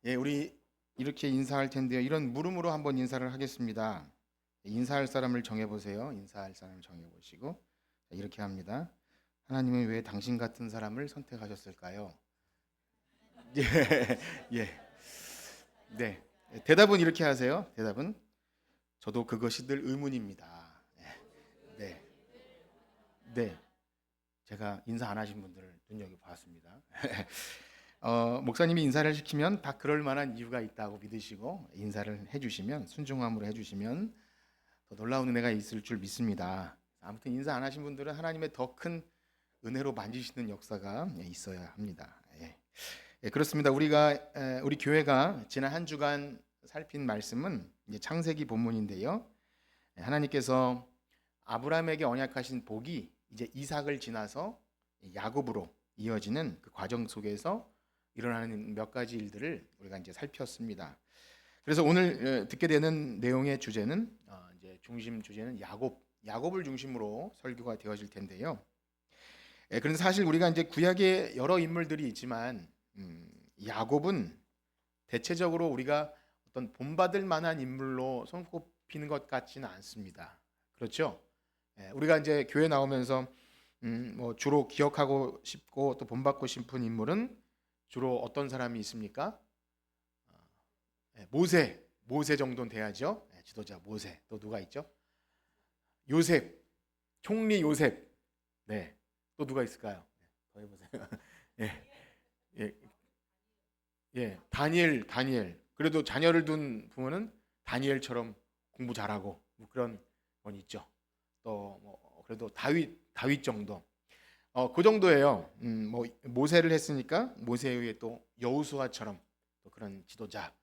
예, 우리 이렇게 인사할 텐데요. 이런 물음으로 한번 인사를 하겠습니다. 인사할 사람을 정해보세요. 인사할 사람을 정해보시고 이렇게 합니다. 하나님은 왜 당신 같은 사람을 선택하셨을까요? 예, 예, 네. 대답은 이렇게 하세요. 대답은 저도 그것이 늘 의문입니다. 네, 네. 제가 인사 안 하신 분들을 눈여겨봤습니다. 목사님이 인사를 시키면 다 그럴 만한 이유가 있다고 믿으시고 인사를 해주시면 순종함으로 해주시면 더 놀라운 은혜가 있을 줄 믿습니다. 아무튼 인사 안 하신 분들은 하나님의 더 큰 은혜로 만지시는 역사가 있어야 합니다. 그렇습니다. 우리 교회가 지난 한 주간 살핀 말씀은 이제 창세기 본문인데요. 하나님께서 아브라함에게 언약하신 복이 이제 이삭을 지나서 야곱으로 이어지는 그 과정 속에서 일어나는 몇 가지 일들을 우리가 이제 살폈습니다. 그래서 오늘 듣게 되는 내용의 주제는 이제 중심 주제는 야곱을 중심으로 설교가 되어질 텐데요. 그런데 사실 우리가 이제 구약에 여러 인물들이 있지만 야곱은 대체적으로 우리가 어떤 본받을 만한 인물로 손꼽히는 것 같지는 않습니다. 그렇죠? 우리가 이제 교회 나오면서 뭐 주로 기억하고 싶고 또 본받고 싶은 인물은 주로 어떤 사람이 있습니까? 모세 정도는 돼야죠. 지도자 모세. 또 누가 있죠? 요셉, 총리 요셉. 네. 또 누가 있을까요? 더 해보세요. 예, 예, 예. 다니엘. 그래도 자녀를 둔 부모는 다니엘처럼 공부 잘하고 뭐 그런 건 있죠. 또 뭐 그래도 다윗 정도. 그 정도예요. 뭐 모세를 했으니까 모세 이후에 또 여호수아처럼 또 그런 지도자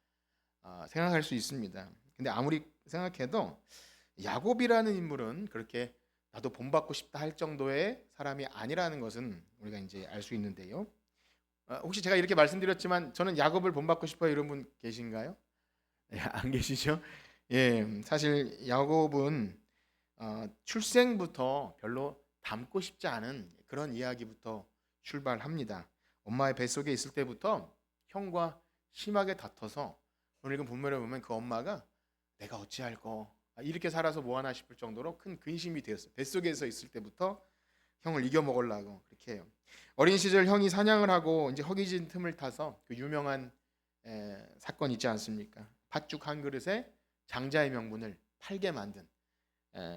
생각할 수 있습니다. 근데 아무리 생각해도 야곱이라는 인물은 그렇게 나도 본받고 싶다 할 정도의 사람이 아니라는 것은 우리가 이제 알 수 있는데요. 혹시 제가 이렇게 말씀드렸지만 저는 야곱을 본받고 싶어요 이런 분 계신가요? 안 계시죠? 예, 사실 야곱은 출생부터 별로 닮고 싶지 않은 그런 이야기부터 출발합니다. 엄마의 뱃속에 있을 때부터 형과 심하게 다퉈서 오늘 읽은 본문에 보면 그 엄마가 내가 어찌할꼬 이렇게 살아서 뭐하나 싶을 정도로 큰 근심이 되었어요. 뱃속에서 있을 때부터 형을 이겨 먹으려고 그렇게 해요. 어린 시절 형이 사냥을 하고 이제 허기진 틈을 타서 그 유명한 사건 있지 않습니까? 팥죽 한 그릇에 장자의 명분을 팔게 만든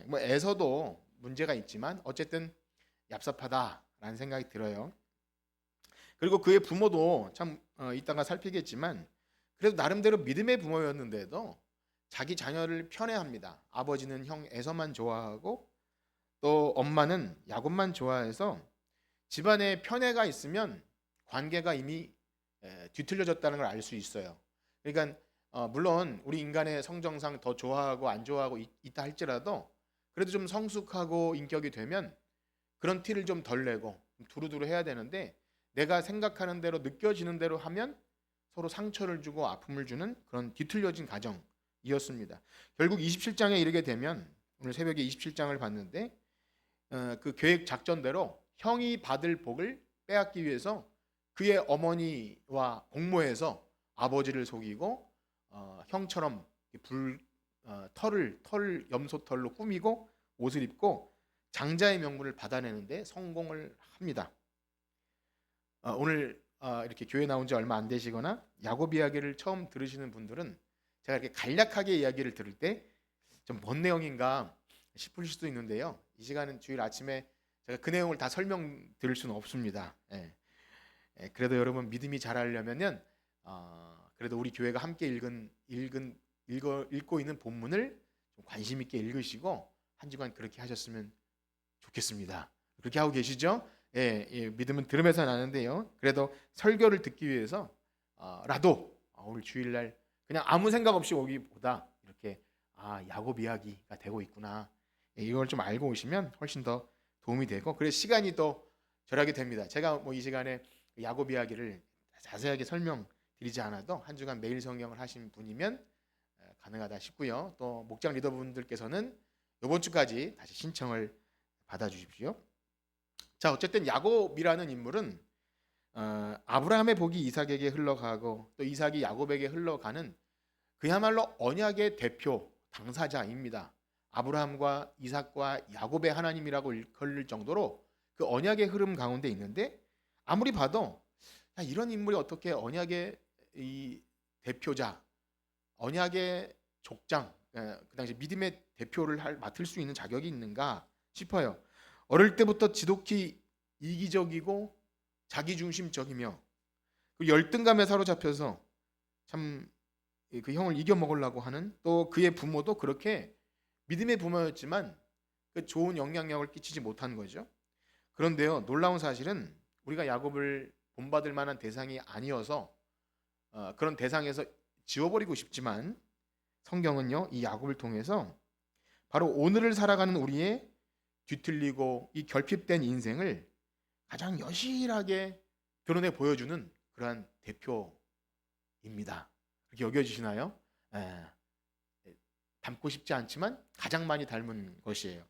뭐 에서도 문제가 있지만 어쨌든 얍삽하다라는 생각이 들어요. 그리고 그의 부모도 참 이따가 살피겠지만 그래도 나름대로 믿음의 부모였는데도 자기 자녀를 편애합니다. 아버지는 형 에서만 좋아하고 또 엄마는 야곱만 좋아해서 집안에 편애가 있으면 관계가 이미 뒤틀려졌다는 걸 알 수 있어요. 그러니까 물론 우리 인간의 성정상 더 좋아하고 안 좋아하고 있다 할지라도 그래도 좀 성숙하고 인격이 되면 그런 티를 좀 덜 내고 두루두루 해야 되는데 내가 생각하는 대로 느껴지는 대로 하면 서로 상처를 주고 아픔을 주는 그런 뒤틀려진 가정이었습니다. 결국 27장에 이르게 되면 오늘 새벽에 27장을 봤는데 그 계획 작전대로 형이 받을 복을 빼앗기 위해서 그의 어머니와 공모해서 아버지를 속이고 형처럼 털을 염소털로 꾸미고 옷을 입고 장자의 명분을 받아내는데 성공을 합니다. 오늘 이렇게 교회 나온 지 얼마 안 되시거나 야곱 이야기를 처음 들으시는 분들은 제가 이렇게 간략하게 이야기를 들을 때 좀 뭔 내용인가 싶으실 수도 있는데요. 이 시간은 주일 아침에 제가 그 내용을 다 설명드릴 수는 없습니다. 그래도 여러분 믿음이 자라려면은 그래도 우리 교회가 함께 읽고 있는 본문을 좀 관심 있게 읽으시고 한 주간 그렇게 하셨으면 좋겠습니다. 그렇게 하고 계시죠? 믿음은 들음에서 나는데요. 그래도 설교를 듣기 위해서 라도 오늘 주일날 그냥 아무 생각 없이 오기보다 이렇게 야곱 이야기가 되고 있구나. 이걸 좀 알고 오시면 훨씬 더 도움이 되고 그래서 시간이 또 절약이 됩니다. 제가 뭐 이 시간에 야곱 이야기를 자세하게 설명드리지 않아도 한 주간 매일 성경을 하신 분이면 가능하다 싶고요. 또 목장 리더분들께서는 이번 주까지 다시 신청을 받아주십시오. 자, 어쨌든 야곱이라는 인물은 아브라함의 복이 이삭에게 흘러가고 또 이삭이 야곱에게 흘러가는 그야말로 언약의 대표 당사자입니다. 아브라함과 이삭과 야곱의 하나님이라고 일컬을 정도로 그 언약의 흐름 가운데 있는데, 아무리 봐도 이런 인물이 어떻게 언약의 이 대표자, 언약의 족장, 그 당시 믿음의 대표를 맡을 수 있는 자격이 있는가 싶어요. 어릴 때부터 지독히 이기적이고 자기중심적이며 그 열등감에 사로잡혀서 참 그 형을 이겨 먹으려고 하는, 또 그의 부모도 그렇게 믿음의 부모였지만 그 좋은 영향력을 끼치지 못한 거죠. 그런데요, 놀라운 사실은 우리가 야곱을 본받을 만한 대상이 아니어서 그런 대상에서 지워버리고 싶지만, 성경은요 이 야곱을 통해서 바로 오늘을 살아가는 우리의 뒤틀리고 이 결핍된 인생을 가장 여실하게 드러내 보여주는 그러한 대표입니다. 그렇게 여겨지시나요? 닮고 싶지 않지만 가장 많이 닮은 것이에요.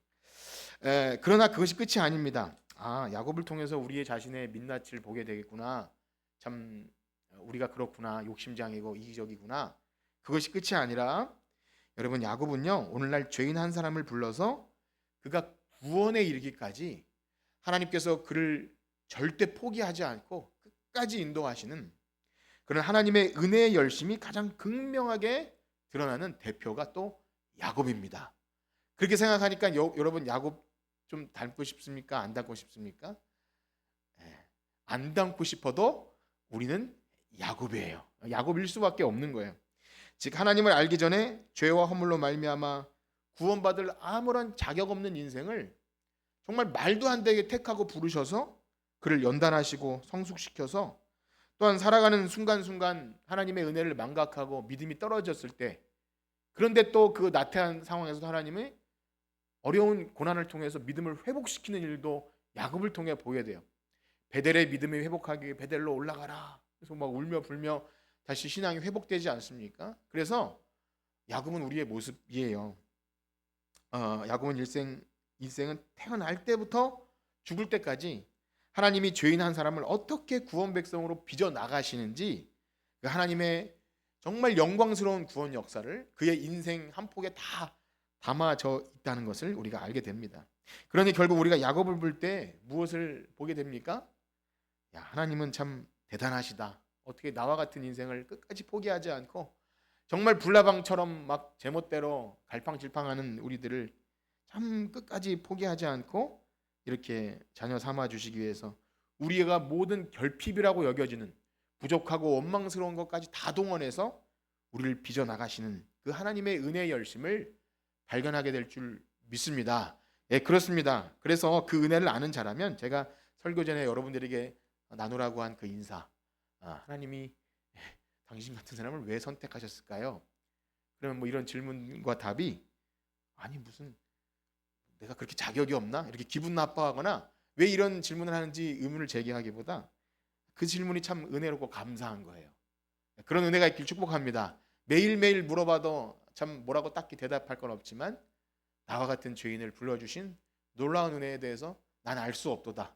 그러나 그것이 끝이 아닙니다. 야곱을 통해서 우리의 자신의 민낯을 보게 되겠구나. 참 우리가 그렇구나. 욕심장이고 이기적이구나. 그것이 끝이 아니라, 여러분, 야곱은요 오늘날 죄인 한 사람을 불러서 그가 구원에 이르기까지 하나님께서 그를 절대 포기하지 않고 끝까지 인도하시는 그런 하나님의 은혜의 열심이 가장 극명하게 드러나는 대표가 또 야곱입니다. 그렇게 생각하니까 여러분, 야곱 좀 닮고 싶습니까? 안 닮고 싶습니까? 안 닮고 싶어도 우리는 야곱이에요. 야곱일 수밖에 없는 거예요. 즉 하나님을 알기 전에 죄와 허물로 말미암아 구원받을 아무런 자격 없는 인생을 정말 말도 안 되게 택하고 부르셔서 그를 연단하시고 성숙시켜서, 또한 살아가는 순간순간 하나님의 은혜를 망각하고 믿음이 떨어졌을 때, 그런데 또 그 나태한 상황에서도 하나님의 어려운 고난을 통해서 믿음을 회복시키는 일도 야곱을 통해 보게 돼요. 베델의 믿음이 회복하기 위해 베델로 올라가라. 그래서 막 울며 불며 다시 신앙이 회복되지 않습니까? 그래서 야곱은 우리의 모습이에요. 야곱은 인생은 태어날 때부터 죽을 때까지 하나님이 죄인 한 사람을 어떻게 구원 백성으로 빚어 나가시는지, 그 하나님의 정말 영광스러운 구원 역사를 그의 인생 한 폭에 다 담아져 있다는 것을 우리가 알게 됩니다. 그러니 결국 우리가 야곱을 볼 때 무엇을 보게 됩니까? 하나님은 참 대단하시다. 어떻게 나와 같은 인생을 끝까지 포기하지 않고 정말 불나방처럼 막 제멋대로 갈팡질팡하는 우리들을 참 끝까지 포기하지 않고 이렇게 자녀 삼아 주시기 위해서 우리가 모든 결핍이라고 여겨지는 부족하고 원망스러운 것까지 다 동원해서 우리를 빚어 나가시는 그 하나님의 은혜의 열심을 발견하게 될 줄 믿습니다. 그렇습니다. 그래서 그 은혜를 아는 자라면, 제가 설교 전에 여러분들에게 나누라고 한 그 인사, 하나님이 당신 같은 사람을 왜 선택하셨을까요? 그러면 뭐 이런 질문과 답이, 아니 무슨 내가 그렇게 자격이 없나? 이렇게 기분 나빠하거나 왜 이런 질문을 하는지 의문을 제기하기보다 그 질문이 참 은혜롭고 감사한 거예요. 그런 은혜가 있길 축복합니다. 매일매일 물어봐도 참 뭐라고 딱히 대답할 건 없지만 나와 같은 죄인을 불러주신 놀라운 은혜에 대해서 난 알 수 없도다.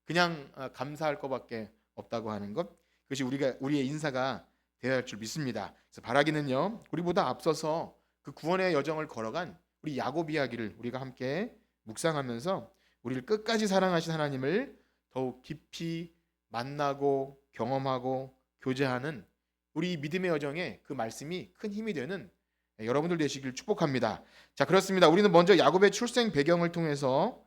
그냥 감사할 것밖에 없다고 하는 것, 그것이 우리의 인사가 되어야 할 줄 믿습니다. 그래서 바라기는요, 우리보다 앞서서 그 구원의 여정을 걸어간 우리 야곱 이야기를 우리가 함께 묵상하면서 우리를 끝까지 사랑하신 하나님을 더욱 깊이 만나고 경험하고 교제하는 우리 믿음의 여정에 그 말씀이 큰 힘이 되는 여러분들 되시길 축복합니다. 자, 그렇습니다. 우리는 먼저 야곱의 출생 배경을 통해서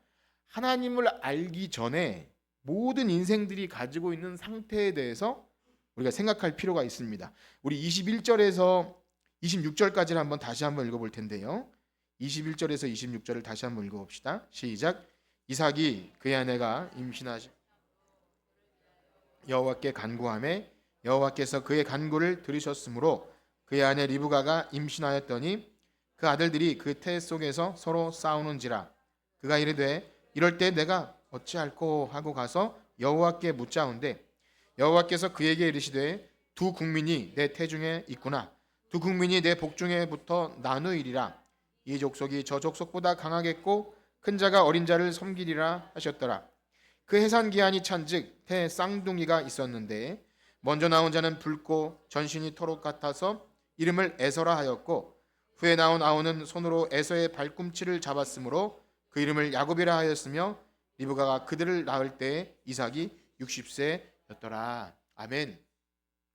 하나님을 알기 전에 모든 인생들이 가지고 있는 상태에 대해서 우리가 생각할 필요가 있습니다. 우리 21절에서 26절까지를 한번 다시 한번 읽어볼 텐데요. 21절에서 26절을 다시 한번 읽어봅시다. 시작. 이삭이 그의 아내가 임신하시 여호와께 간구하매 여호와께서 그의 간구를 들으셨으므로 그의 아내 리브가가 임신하였더니 그 아들들이 그 태 속에서 서로 싸우는지라. 그가 이르되 이럴 때 내가 어찌할꼬 하고 가서 여호와께 묻자온대 여호와께서 그에게 이르시되 두 국민이 내 태중에 있구나. 두 국민이 내 복중에부터 나누이리라. 이 족속이 저 족속보다 강하겠고 큰 자가 어린 자를 섬기리라 하셨더라. 그 해산 기한이 찬즉 태 쌍둥이가 있었는데 먼저 나온 자는 붉고 전신이 토록 같아서 이름을 에서라 하였고 후에 나온 아우는 손으로 에서의 발꿈치를 잡았으므로 그 이름을 야곱이라 하였으며 리브가가 그들을 낳을 때 이삭이 60세였더라. 아멘.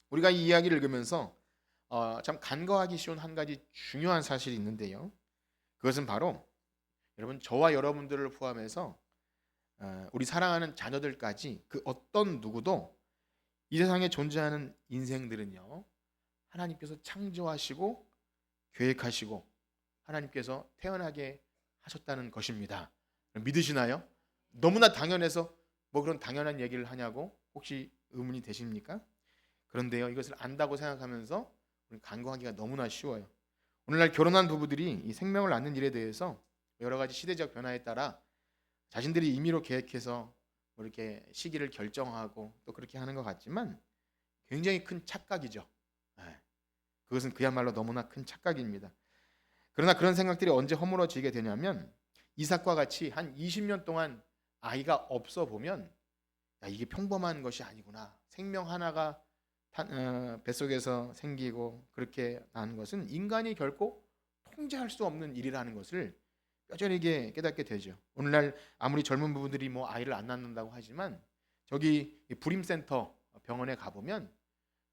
우리가 이 이야기를 읽으면서 참 간과하기 쉬운 한 가지 중요한 사실이 있는데요. 그것은 바로 여러분 저와 여러분들을 포함해서 우리 사랑하는 자녀들까지 그 어떤 누구도 이 세상에 존재하는 인생들은요 하나님께서 창조하시고 계획하시고 하나님께서 태어나게 하셨다는 것입니다. 믿으시나요? 너무나 당연해서 뭐 그런 당연한 얘기를 하냐고 혹시 의문이 되십니까? 그런데요 이것을 안다고 생각하면서 간과하기가 너무나 쉬워요. 오늘날 결혼한 부부들이 이 생명을 낳는 일에 대해서 여러 가지 시대적 변화에 따라 자신들이 임의로 계획해서 뭐 이렇게 시기를 결정하고 또 그렇게 하는 것 같지만 굉장히 큰 착각이죠. 그것은 그야말로 너무나 큰 착각입니다. 그러나 그런 생각들이 언제 허물어지게 되냐면 이삭과 같이 한 20년 동안 아이가 없어 보면 야, 이게 평범한 것이 아니구나. 생명 하나가 뱃속에서 생기고 그렇게 나는 것은 인간이 결코 통제할 수 없는 일이라는 것을 뼈저리게 깨닫게 되죠. 오늘날 아무리 젊은 부부들이 뭐 아이를 안 낳는다고 하지만 저기 불임센터 병원에 가보면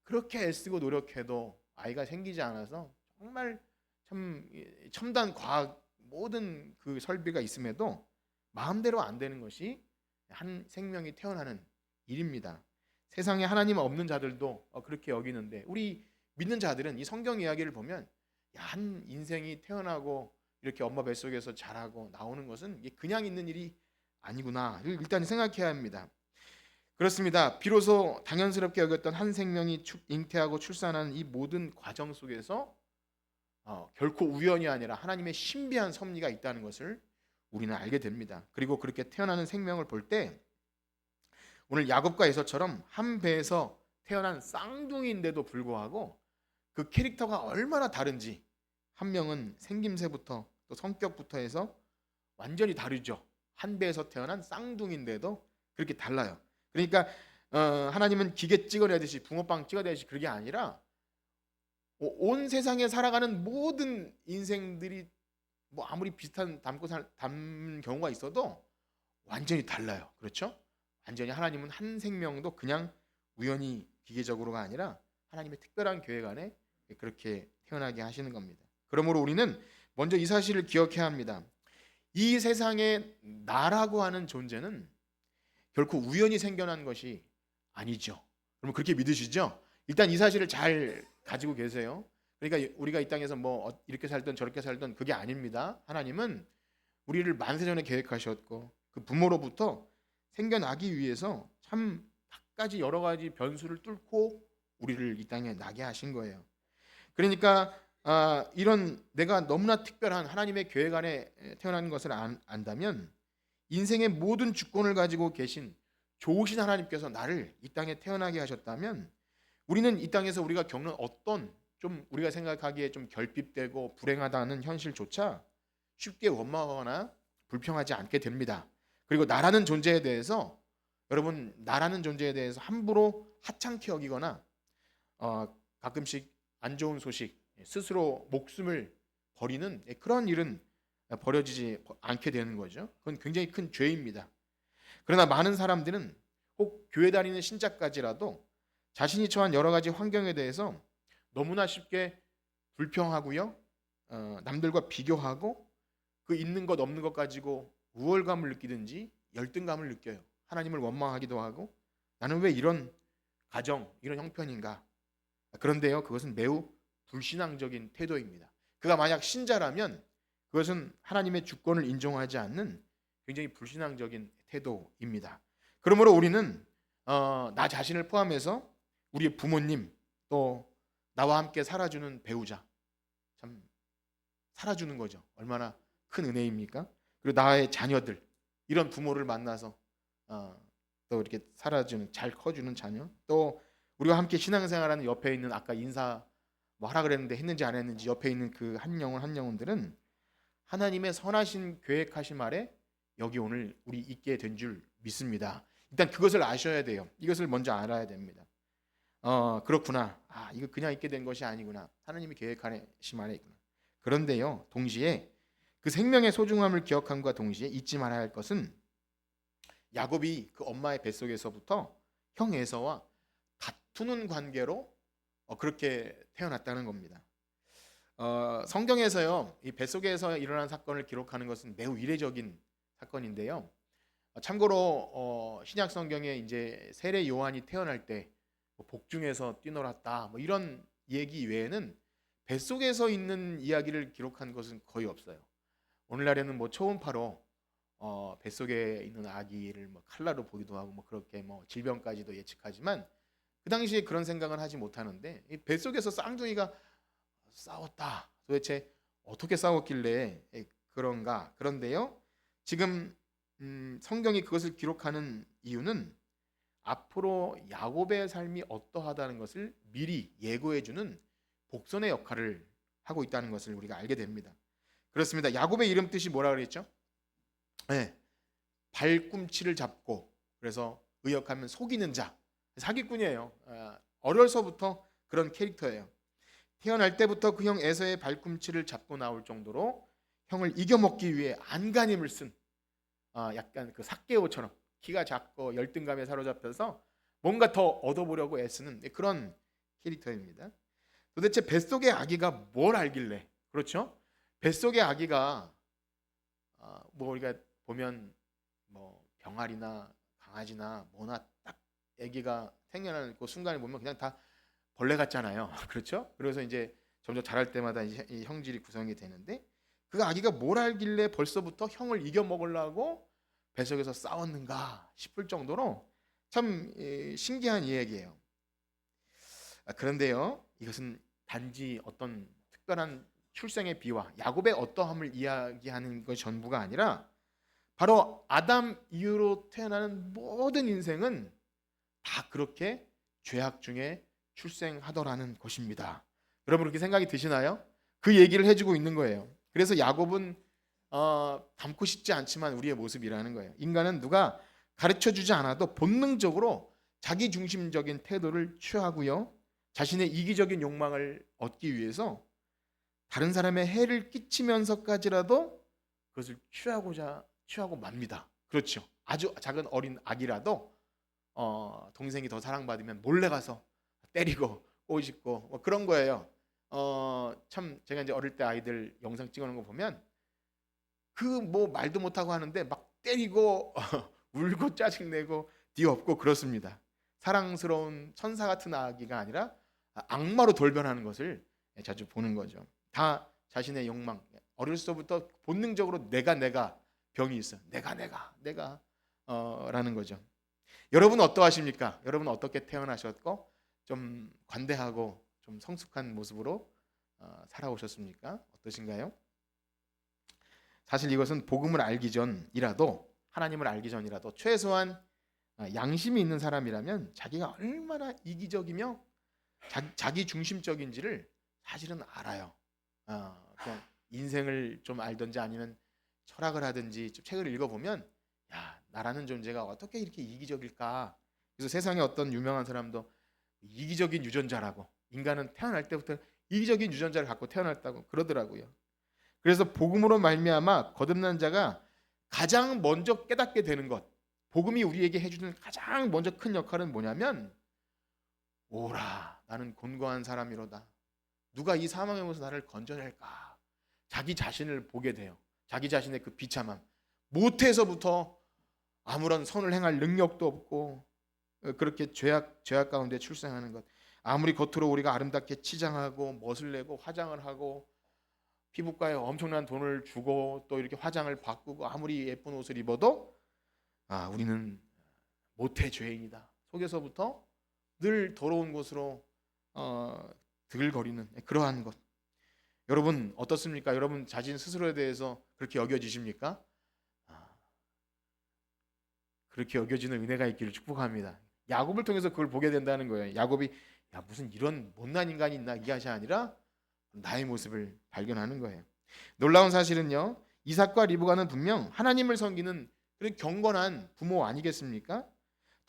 그렇게 애쓰고 노력해도 아이가 생기지 않아서 정말 참 첨단 과학 모든 그 설비가 있음에도 마음대로 안 되는 것이 한 생명이 태어나는 일입니다. 세상에 하나님 없는 자들도 그렇게 여기는데 우리 믿는 자들은 이 성경 이야기를 보면 한 인생이 태어나고 이렇게 엄마 뱃속에서 자라고 나오는 것은 이게 그냥 있는 일이 아니구나 일단 생각해야 합니다. 그렇습니다. 비로소 당연스럽게 여겼던 한 생명이 잉태하고 출산하는 이 모든 과정 속에서 결코 우연이 아니라 하나님의 신비한 섭리가 있다는 것을 우리는 알게 됩니다. 그리고 그렇게 태어나는 생명을 볼 때 오늘 야곱과 에서처럼 한 배에서 태어난 쌍둥이인데도 불구하고 그 캐릭터가 얼마나 다른지 한 명은 생김새부터 또 성격부터 해서 완전히 다르죠. 한 배에서 태어난 쌍둥이인데도 그렇게 달라요. 그러니까 하나님은 기계 찍어내듯이 붕어빵 찍어내듯이 그게 아니라 온 세상에 살아가는 모든 인생들이 뭐 아무리 비슷한 닮은 경우가 있어도 완전히 달라요. 그렇죠? 완전히 하나님은 한 생명도 그냥 우연히 기계적으로가 아니라 하나님의 특별한 계획 안에 그렇게 태어나게 하시는 겁니다. 그러므로 우리는 먼저 이 사실을 기억해야 합니다. 이 세상에 나라고 하는 존재는 결코 우연히 생겨난 것이 아니죠. 그럼 그렇게 믿으시죠? 일단 이 사실을 잘 가지고 계세요. 그러니까 우리가 이 땅에서 뭐 이렇게 살던 저렇게 살던 그게 아닙니다. 하나님은 우리를 만세전에 계획하셨고 그 부모로부터 생겨나기 위해서 참 갖가지 여러 가지 변수를 뚫고 우리를 이 땅에 나게 하신 거예요. 그러니까 이런 내가 너무나 특별한 하나님의 계획 안에 태어난 것을 안다면 인생의 모든 주권을 가지고 계신 좋으신 하나님께서 나를 이 땅에 태어나게 하셨다면 우리는 이 땅에서 우리가 겪는 어떤 좀 우리가 생각하기에 좀 결핍되고 불행하다는 현실조차 쉽게 원망하거나 불평하지 않게 됩니다. 그리고 나라는 존재에 대해서 여러분 나라는 존재에 대해서 함부로 하찮게 여기거나 가끔씩 안 좋은 소식 스스로 목숨을 버리는 그런 일은 벌어지지 않게 되는 거죠. 그건 굉장히 큰 죄입니다. 그러나 많은 사람들은 혹 교회 다니는 신자까지라도 자신이 처한 여러 가지 환경에 대해서 너무나 쉽게 불평하고요. 남들과 비교하고 그 있는 것 없는 것 가지고 우월감을 느끼든지 열등감을 느껴요. 하나님을 원망하기도 하고 나는 왜 이런 가정, 이런 형편인가. 그런데요. 그것은 매우 불신앙적인 태도입니다. 그가 만약 신자라면 그것은 하나님의 주권을 인정하지 않는 굉장히 불신앙적인 태도입니다. 그러므로 우리는 나 자신을 포함해서 우리의 부모님 또 나와 함께 살아주는 배우자 참 살아주는 거죠. 얼마나 큰 은혜입니까? 그리고 나의 자녀들 이런 부모를 만나서 또 이렇게 살아주는 잘 커주는 자녀 또 우리와 함께 신앙생활하는 옆에 있는 아까 인사 뭐 하라 그랬는데 했는지 안 했는지 옆에 있는 그 한 영혼들은 하나님의 선하신 계획하심 아래 여기 오늘 우리 있게 된 줄 믿습니다. 일단 그것을 아셔야 돼요. 이것을 먼저 알아야 됩니다. 그렇구나. 이거 그냥 있게 된 것이 아니구나. 하나님이 계획하신 안에 있구나. 그런데요, 동시에 그 생명의 소중함을 기억함과 동시에 잊지 말아야 할 것은 야곱이 그 엄마의 뱃속에서부터 형 에서와 다투는 관계로 그렇게 태어났다는 겁니다. 성경에서요, 이 뱃속에서 일어난 사건을 기록하는 것은 매우 이례적인 사건인데요. 참고로 신약 성경에 이제 세례 요한이 태어날 때 복중에서 뛰놀았다 뭐 이런 얘기 외에는 뱃속에서 있는 이야기를 기록한 것은 거의 없어요. 오늘날에는 뭐 초음파로 뱃속에 있는 아기를 뭐 칼라로 보기도 하고 뭐 그렇게 뭐 질병까지도 예측하지만 그 당시에 그런 생각은 하지 못하는데 이 뱃속에서 쌍둥이가 싸웠다. 도대체 어떻게 싸웠길래 그런가? 그런데요, 지금 성경이 그것을 기록하는 이유는 앞으로 야곱의 삶이 어떠하다는 것을 미리 예고해주는 복선의 역할을 하고 있다는 것을 우리가 알게 됩니다. 그렇습니다. 야곱의 이름 뜻이 뭐라 그랬죠? 네, 발꿈치를 잡고, 그래서 의역하면 속이는 자, 사기꾼이에요. 어려서부터 그런 캐릭터예요. 태어날 때부터 그 형 에서의 발꿈치를 잡고 나올 정도로 형을 이겨먹기 위해 안간힘을 쓴 약간 그 삭개오처럼 키가 작고 열등감에 사로잡혀서 뭔가 더 얻어보려고 애쓰는 그런 캐릭터입니다. 도대체 뱃속의 아기가 뭘 알길래, 그렇죠? 뱃속의 아기가 뭐 우리가 보면 뭐 병아리나 강아지나 뭐나 딱 아기가 생겨나는 그 순간을 보면 그냥 다 벌레 같잖아요. 그렇죠? 그래서 이제 점점 자랄 때마다 이 형질이 구성이 되는데 그 아기가 뭘 알길래 벌써부터 형을 이겨 먹으려고 뱃속에서 싸웠는가 싶을 정도로 참 신기한 이야기예요. 그런데요, 이것은 단지 어떤 특별한 출생의 비와 야곱의 어떠함을 이야기하는 것 전부가 아니라 바로 아담 이후로 태어나는 모든 인생은 다 그렇게 죄악 중에 출생하더라는 것입니다. 여러분 그렇게 생각이 드시나요? 그 얘기를 해주고 있는 거예요. 그래서 야곱은 닮고 싶지 않지만 우리의 모습이라는 거예요. 인간은 누가 가르쳐주지 않아도 본능적으로 자기중심적인 태도를 취하고요, 자신의 이기적인 욕망을 얻기 위해서 다른 사람의 해를 끼치면서까지라도 그것을 취하고 맙니다. 그렇죠. 아주 작은 어린 아기라도 동생이 더 사랑받으면 몰래 가서 때리고 꼬집고 뭐 그런 거예요. 참 제가 이제 어릴 때 아이들 영상 찍어놓은 거 보면 그 뭐 말도 못하고 하는데 막 때리고 울고 짜증내고 뒤엎고 그렇습니다. 사랑스러운 천사 같은 아기가 아니라 악마로 돌변하는 것을 자주 보는 거죠. 다 자신의 욕망, 어릴 때부터 본능적으로 내가 병이 있어. 내가 라는 거죠. 여러분 어떠하십니까? 여러분 어떻게 태어나셨고 좀 관대하고 좀 성숙한 모습으로 살아오셨습니까? 어떠신가요? 사실 이것은 복음을 알기 전이라도, 하나님을 알기 전이라도 최소한 양심이 있는 사람이라면 자기가 얼마나 이기적이며 자기 중심적인지를 사실은 알아요. 그냥 인생을 좀 알든지 아니면 철학을 하든지 좀 책을 읽어보면 야, 나라는 존재가 어떻게 이렇게 이기적일까? 그래서 세상에 어떤 유명한 사람도 이기적인 유전자라고, 인간은 태어날 때부터 이기적인 유전자를 갖고 태어났다고 그러더라고요. 그래서 복음으로 말미암아 거듭난 자가 가장 먼저 깨닫게 되는 것, 복음이 우리에게 해주는 가장 먼저 큰 역할은 뭐냐면, 오라 나는 곤고한 사람이로다. 누가 이 사망에서 나를 건져낼까? 자기 자신을 보게 돼요. 자기 자신의 그 비참함, 모태에서부터 아무런 선을 행할 능력도 없고 그렇게 죄악 가운데 출생하는 것. 아무리 겉으로 우리가 아름답게 치장하고 멋을 내고 화장을 하고 피부과에 엄청난 돈을 주고 또 이렇게 화장을 바꾸고 아무리 예쁜 옷을 입어도 우리는 모태 죄인이다. 속에서부터 늘 더러운 곳으로 드글거리는 그러한 것. 여러분 어떻습니까? 여러분 자신 스스로에 대해서 그렇게 여겨지십니까? 그렇게 여겨지는 은혜가 있기를 축복합니다. 야곱을 통해서 그걸 보게 된다는 거예요. 야곱이 야 무슨 이런 못난 인간이 있나 이게 아니라 나의 모습을 발견하는 거예요. 놀라운 사실은요, 이삭과 리브가는 분명 하나님을 섬기는 그런 경건한 부모 아니겠습니까?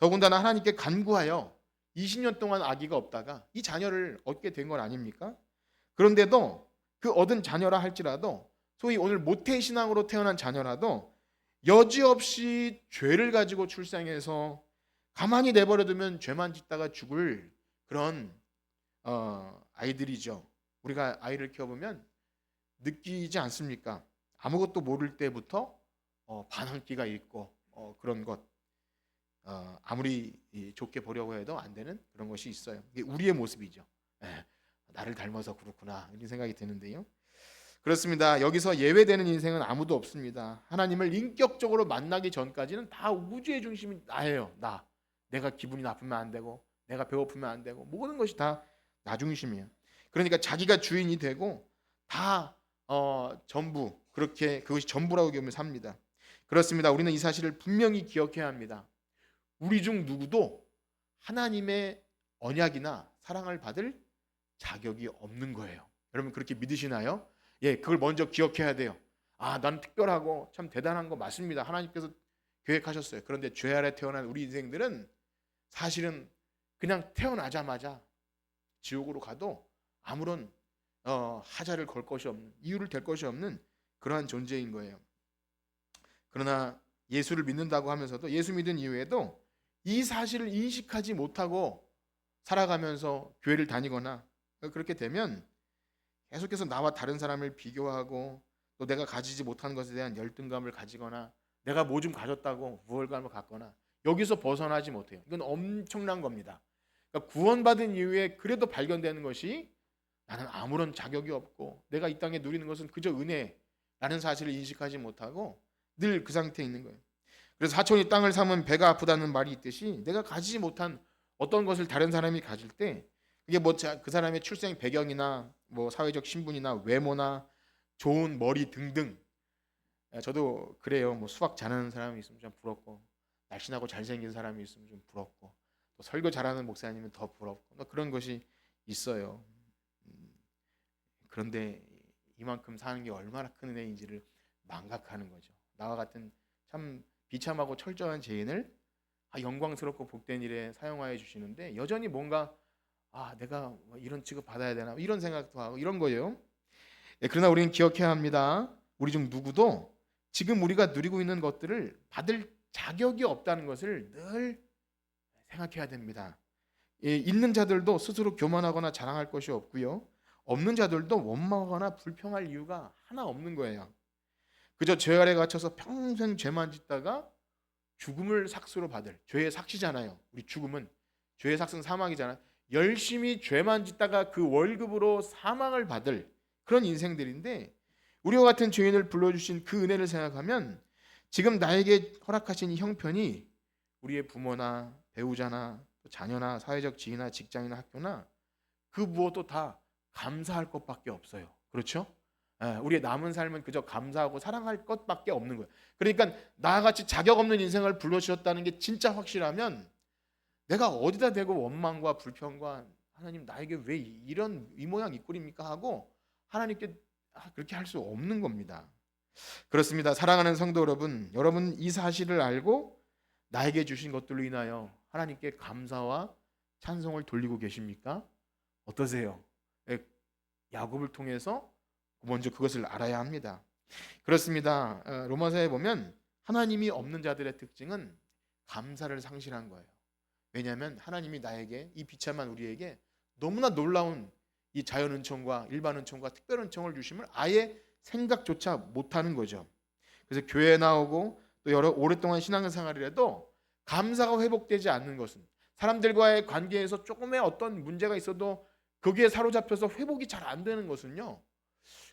더군다나 하나님께 간구하여 20년 동안 아기가 없다가 이 자녀를 얻게 된 건 아닙니까? 그런데도 그 얻은 자녀라 할지라도 소위 오늘 모태신앙으로 태어난 자녀라도 여지없이 죄를 가지고 출생해서 가만히 내버려두면 죄만 짓다가 죽을 그런 아이들이죠. 우리가 아이를 키워보면 느끼지 않습니까? 아무것도 모를 때부터 반항기가 있고 그런 것 아무리 좋게 보려고 해도 안 되는 그런 것이 있어요. 이게 우리의 모습이죠. 나를 닮아서 그렇구나 이런 생각이 드는데요. 그렇습니다. 여기서 예외되는 인생은 아무도 없습니다. 하나님을 인격적으로 만나기 전까지는 다 우주의 중심이 나예요. 내가 기분이 나쁘면 안 되고 내가 배고프면 안 되고 모든 것이 다 나 중심이에요. 그러니까 자기가 주인이 되고 다 전부 그렇게 그것이 전부라고 여기면 삽니다. 그렇습니다. 우리는 이 사실을 분명히 기억해야 합니다. 우리 중 누구도 하나님의 언약이나 사랑을 받을 자격이 없는 거예요. 여러분 그렇게 믿으시나요? 예, 그걸 먼저 기억해야 돼요. 난 특별하고 참 대단한 거 맞습니다. 하나님께서 계획하셨어요. 그런데 죄 아래 태어난 우리 인생들은 사실은 그냥 태어나자마자 지옥으로 가도 아무런 하자를 걸 것이 없는, 이유를 댈 것이 없는 그러한 존재인 거예요. 그러나 예수를 믿는다고 하면서도 예수 믿은 이후에도 이 사실을 인식하지 못하고 살아가면서 교회를 다니거나 그렇게 되면 계속해서 나와 다른 사람을 비교하고 또 내가 가지지 못한 것에 대한 열등감을 가지거나 내가 뭐 좀 가졌다고 우월감을 갖거나 여기서 벗어나지 못해요. 이건 엄청난 겁니다. 그러니까 구원받은 이후에 그래도 발견되는 것이 나는 아무런 자격이 없고 내가 이 땅에 누리는 것은 그저 은혜라는 사실을 인식하지 못하고 늘 그 상태에 있는 거예요. 그래서 사촌이 땅을 삼은 배가 아프다는 말이 있듯이 내가 가지지 못한 어떤 것을 다른 사람이 가질 때 그게 뭐 그 사람의 출생 배경이나 뭐 사회적 신분이나 외모나 좋은 머리 등등 저도 그래요. 뭐 수학 잘하는 사람이 있으면 좀 부럽고 날씬하고 잘생긴 사람이 있으면 좀 부럽고 또 설교 잘하는 목사님은 더 부럽고 뭐 그런 것이 있어요. 그런데 이만큼 사는 게 얼마나 큰 은혜인지를 망각하는 거죠. 나와 같은 참 비참하고 철저한 죄인을 영광스럽고 복된 일에 사용하여 주시는데 여전히 뭔가 내가 뭐 이런 취급 받아야 되나 이런 생각도 하고 이런 거예요. 그러나 우리는 기억해야 합니다. 우리 중 누구도 지금 우리가 누리고 있는 것들을 받을 자격이 없다는 것을 늘 생각해야 됩니다. 있는 자들도 스스로 교만하거나 자랑할 것이 없고요. 없는 자들도 원망하거나 불평할 이유가 하나 없는 거예요. 그저 죄 아래 갇혀서 평생 죄만 짓다가 죽음을 삭스로 받을 죄의 삭시잖아요. 우리 죽음은 죄의 삭스는 사망이잖아요. 열심히 죄만 짓다가 그 월급으로 사망을 받을 그런 인생들인데 우리와 같은 죄인을 불러주신 그 은혜를 생각하면 지금 나에게 허락하신 이 형편이 우리의 부모나 배우자나 자녀나 사회적 지위나 직장이나 학교나 그 무엇도 다 감사할 것밖에 없어요. 그렇죠? 우리의 남은 삶은 그저 감사하고 사랑할 것밖에 없는 거예요. 그러니까 나같이 자격 없는 인생을 불러주셨다는 게 진짜 확실하면 내가 어디다 대고 원망과 불평과 하나님 나에게 왜 이런 이 모양 이 꼴입니까 하고 하나님께 그렇게 할 수 없는 겁니다. 그렇습니다. 사랑하는 성도 여러분 이 사실을 알고 나에게 주신 것들로 인하여 하나님께 감사와 찬송을 돌리고 계십니까? 어떠세요? 야곱을 통해서 먼저 그것을 알아야 합니다. 그렇습니다. 로마서에 보면 하나님이 없는 자들의 특징은 감사를 상실한 거예요. 왜냐하면 하나님이 나에게 이 비참한 우리에게 너무나 놀라운 이 자연 은총과 일반 은총과 특별 은총을 주심을 아예 생각조차 못하는 거죠. 그래서 교회에 나오고 또 오랫동안 신앙생활을 해도 감사가 회복되지 않는 것은 사람들과의 관계에서 조금의 어떤 문제가 있어도 거기에 사로잡혀서 회복이 잘 안 되는 것은요.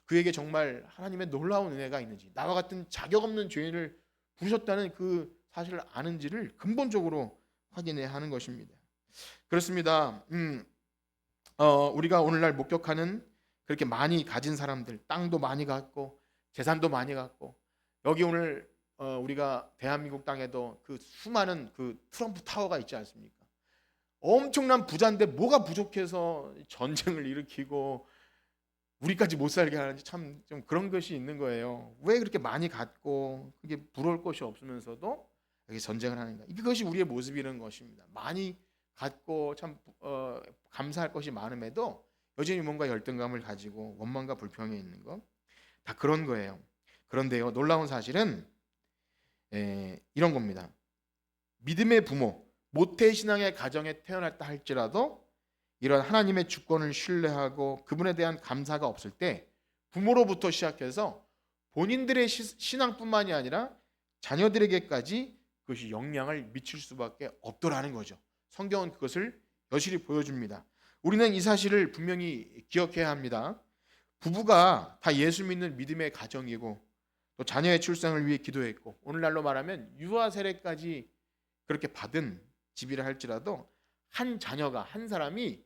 그에게 정말 하나님의 놀라운 은혜가 있는지 나와 같은 자격 없는 죄인을 부르셨다는 그 사실을 아는지를 근본적으로 확인해야 하는 것입니다. 그렇습니다. 우리가 오늘날 목격하는 그렇게 많이 가진 사람들, 땅도 많이 갖고 재산도 많이 갖고 여기 오늘 우리가 대한민국 땅에도 그 수많은 그 트럼프 타워가 있지 않습니까? 엄청난 부자인데 뭐가 부족해서 전쟁을 일으키고 우리까지 못 살게 하는지 참 좀 그런 것이 있는 거예요. 왜 그렇게 많이 갖고 그게 부러울 것이 없으면서도 여기 전쟁을 하는가. 이것이 우리의 모습이라는 것입니다. 많이 갖고 참 감사할 것이 많음에도 여전히 뭔가 열등감을 가지고 원망과 불평에 있는 것, 다 그런 거예요. 그런데요, 놀라운 사실은 이런 겁니다. 믿음의 부모, 모태신앙의 가정에 태어났다 할지라도 이런 하나님의 주권을 신뢰하고 그분에 대한 감사가 없을 때 부모로부터 시작해서 본인들의 신앙뿐만이 아니라 자녀들에게까지 그것이 영향을 미칠 수밖에 없더라는 거죠. 성경은 그것을 여실히 보여줍니다. 우리는 이 사실을 분명히 기억해야 합니다. 부부가 다 예수 믿는 믿음의 가정이고 또 자녀의 출생을 위해 기도했고 오늘날로 말하면 유아 세례까지 그렇게 받은 집이라 할지라도 한 자녀가 한 사람이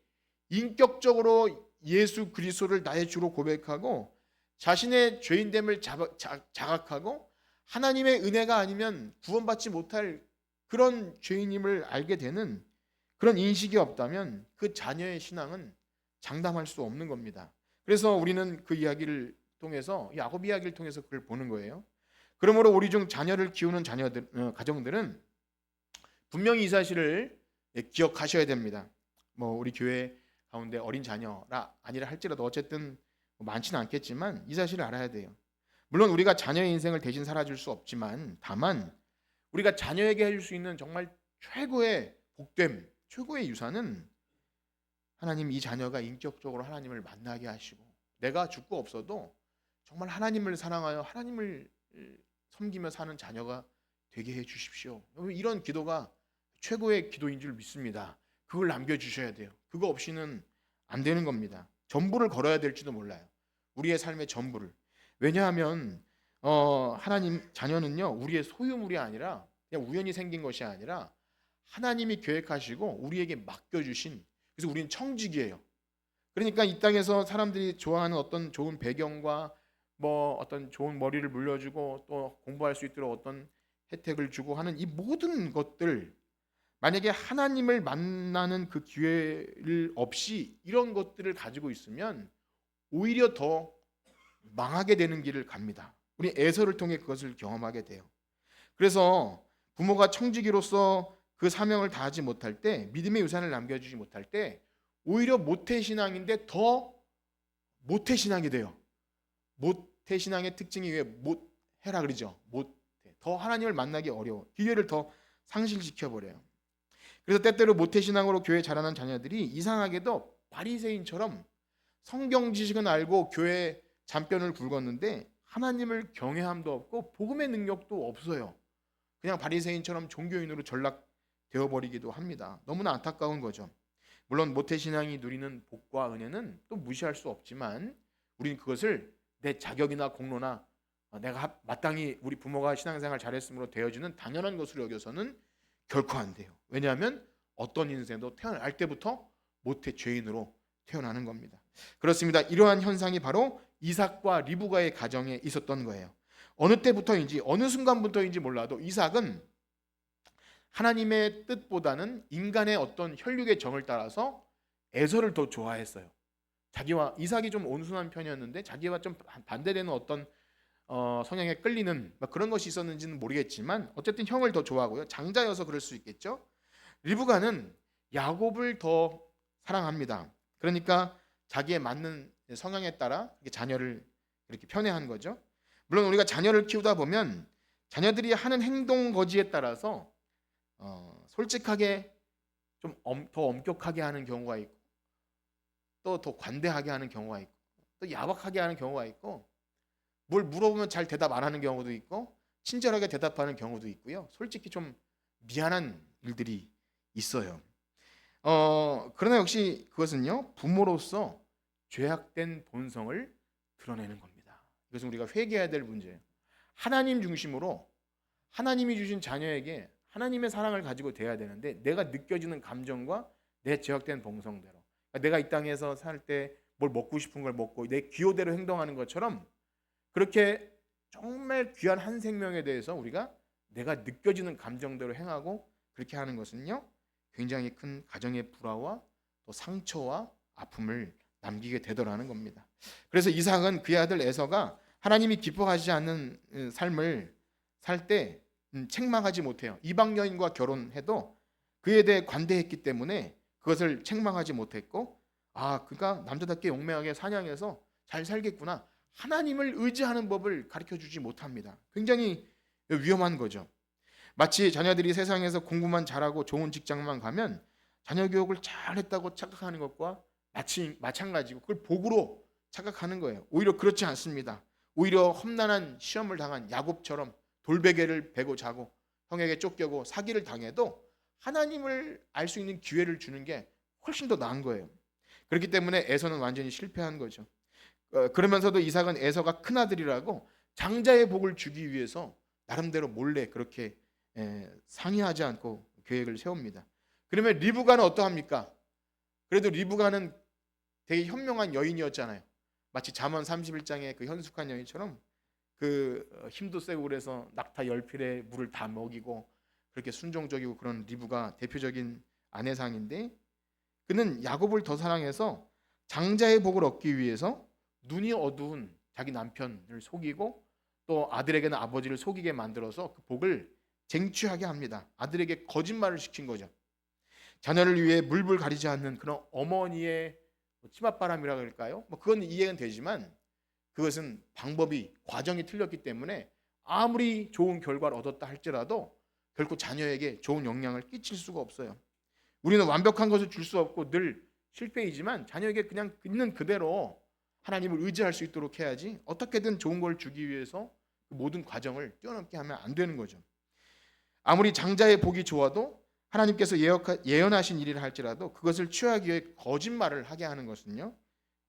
인격적으로 예수 그리스도를 나의 주로 고백하고 자신의 죄인됨을 자각하고 하나님의 은혜가 아니면 구원받지 못할 그런 죄인임을 알게 되는 그런 인식이 없다면 그 자녀의 신앙은 장담할 수 없는 겁니다. 그래서 우리는 그 이야기를 통해서 야곱 이야기를 통해서 그걸 보는 거예요. 그러므로 우리 중 자녀를 키우는 가정들은 분명히 이 사실을 기억하셔야 됩니다. 뭐 우리 교회 가운데 어린 자녀라 아니라 할지라도 어쨌든 많지는 않겠지만 이 사실을 알아야 돼요. 물론 우리가 자녀의 인생을 대신 살아줄 수 없지만 다만 우리가 자녀에게 해줄 수 있는 정말 최고의 복됨, 최고의 유산은 하나님 이 자녀가 인격적으로 하나님을 만나게 하시고 내가 죽고 없어도 정말 하나님을 사랑하여 하나님을 섬기며 사는 자녀가 되게 해 주십시오. 이런 기도가 최고의 기도인 줄 믿습니다. 그걸 남겨주셔야 돼요. 그거 없이는 안 되는 겁니다. 전부를 걸어야 될지도 몰라요. 우리의 삶의 전부를. 왜냐하면 하나님 자녀는요 우리의 소유물이 아니라 그냥 우연히 생긴 것이 아니라 하나님이 계획하시고 우리에게 맡겨주신, 그래서 우리는 청직이에요. 그러니까 이 땅에서 사람들이 좋아하는 어떤 좋은 배경과 뭐 어떤 좋은 머리를 물려주고 또 공부할 수 있도록 어떤 혜택을 주고 하는 이 모든 것들, 만약에 하나님을 만나는 그 기회를 없이 이런 것들을 가지고 있으면 오히려 더 망하게 되는 길을 갑니다. 우리 에서를 통해 그것을 경험하게 돼요. 그래서 부모가 청지기로서 그 사명을 다하지 못할 때, 믿음의 유산을 남겨주지 못할 때 오히려 모태신앙인데 더 모태신앙이 돼요. 모태신앙의 특징이 왜 못해라 그러죠. 못해. 더 하나님을 만나기 어려워. 기회를 더 상실시켜버려요. 그래서 때때로 모태신앙으로 교회 자라난 자녀들이 이상하게도 바리새인처럼 성경 지식은 알고 교회 잔변을 굵었는데 하나님을 경외함도 없고 복음의 능력도 없어요. 그냥 바리새인처럼 종교인으로 전락되어 버리기도 합니다. 너무나 안타까운 거죠. 물론 모태신앙이 누리는 복과 은혜는 또 무시할 수 없지만 우리는 그것을 내 자격이나 공로나 내가 마땅히 우리 부모가 신앙생활 잘했으므로 되어지는 당연한 것으로 여겨서는 결코 안 돼요. 왜냐하면 어떤 인생도 태어날 때부터 모태 죄인으로 태어나는 겁니다. 그렇습니다. 이러한 현상이 바로 이삭과 리브가의 가정에 있었던 거예요. 어느 때부터인지 어느 순간부터인지 몰라도 이삭은 하나님의 뜻보다는 인간의 어떤 혈육의 정을 따라서 에서를 더 좋아했어요. 자기와 이삭이 좀 온순한 편이었는데 자기와 좀 반대되는 어떤 성향에 끌리는 그런 것이 있었는지는 모르겠지만 어쨌든 형을 더 좋아하고요. 장자여서 그럴 수 있겠죠. 리브가는 야곱을 더 사랑합니다. 그러니까 자기에 맞는 성향에 따라 자녀를 이렇게 편애한 거죠. 물론 우리가 자녀를 키우다 보면 자녀들이 하는 행동 거지에 따라서 솔직하게 좀 더 엄격하게 하는 경우가 있고 또 더 관대하게 하는 경우가 있고 또 야박하게 하는 경우가 있고 뭘 물어보면 잘 대답 안 하는 경우도 있고 친절하게 대답하는 경우도 있고요. 솔직히 좀 미안한 일들이 있어요. 그러나 역시 그것은요 부모로서 죄악된 본성을 드러내는 겁니다. 이것은 우리가 회개해야 될 문제예요. 하나님 중심으로 하나님이 주신 자녀에게 하나님의 사랑을 가지고 대해야 되는데 내가 느껴지는 감정과 내 죄악된 본성대로, 내가 이 땅에서 살 때 뭘 먹고 싶은 걸 먹고 내 기호대로 행동하는 것처럼 그렇게 정말 귀한 한 생명에 대해서 우리가 내가 느껴지는 감정대로 행하고 그렇게 하는 것은요 굉장히 큰 가정의 불화와 또 상처와 아픔을 남기게 되더라는 겁니다. 그래서 이삭은 그의 아들 에서가 하나님이 기뻐하지 않는 삶을 살 때 책망하지 못해요. 이방 여인과 결혼해도 그에 대해 관대했기 때문에 그것을 책망하지 못했고, 그가 남자답게 용맹하게 사냥해서 잘 살겠구나, 하나님을 의지하는 법을 가르쳐 주지 못합니다. 굉장히 위험한 거죠. 마치 자녀들이 세상에서 공부만 잘하고 좋은 직장만 가면 자녀 교육을 잘했다고 착각하는 것과 마찬가지고, 그걸 복으로 착각하는 거예요. 오히려 그렇지 않습니다. 오히려 험난한 시험을 당한 야곱처럼 돌베개를 베고 자고 형에게 쫓겨고 사기를 당해도 하나님을 알 수 있는 기회를 주는 게 훨씬 더 나은 거예요. 그렇기 때문에 에서는 완전히 실패한 거죠. 그러면서도 이삭은 에서가 큰아들이라고 장자의 복을 주기 위해서 나름대로 몰래 그렇게 상의하지 않고 계획을 세웁니다. 그러면 리브가는 어떠합니까? 그래도 리브가는 되게 현명한 여인이었잖아요. 마치 잠언 31장의 그 현숙한 여인처럼 그 힘도 세고 그래서 낙타 10필에 물을 다 먹이고 그렇게 순종적이고 그런 리브가 대표적인 아내상인데, 그는 야곱을 더 사랑해서 장자의 복을 얻기 위해서 눈이 어두운 자기 남편을 속이고 또 아들에게는 아버지를 속이게 만들어서 그 복을 쟁취하게 합니다. 아들에게 거짓말을 시킨 거죠. 자녀를 위해 물불 가리지 않는 그런 어머니의 치맛바람이라 그럴까요? 그건 이해는 되지만 그것은 과정이 틀렸기 때문에 아무리 좋은 결과를 얻었다 할지라도 결코 자녀에게 좋은 영향을 끼칠 수가 없어요. 우리는 완벽한 것을 줄 수 없고 늘 실패이지만 자녀에게 그냥 있는 그대로 하나님을 의지할 수 있도록 해야지, 어떻게든 좋은 걸 주기 위해서 그 모든 과정을 뛰어넘게 하면 안 되는 거죠. 아무리 장자의 복이 좋아도 하나님께서 예언하신 일이라 할지라도 그것을 취하기 위해 거짓말을 하게 하는 것은요,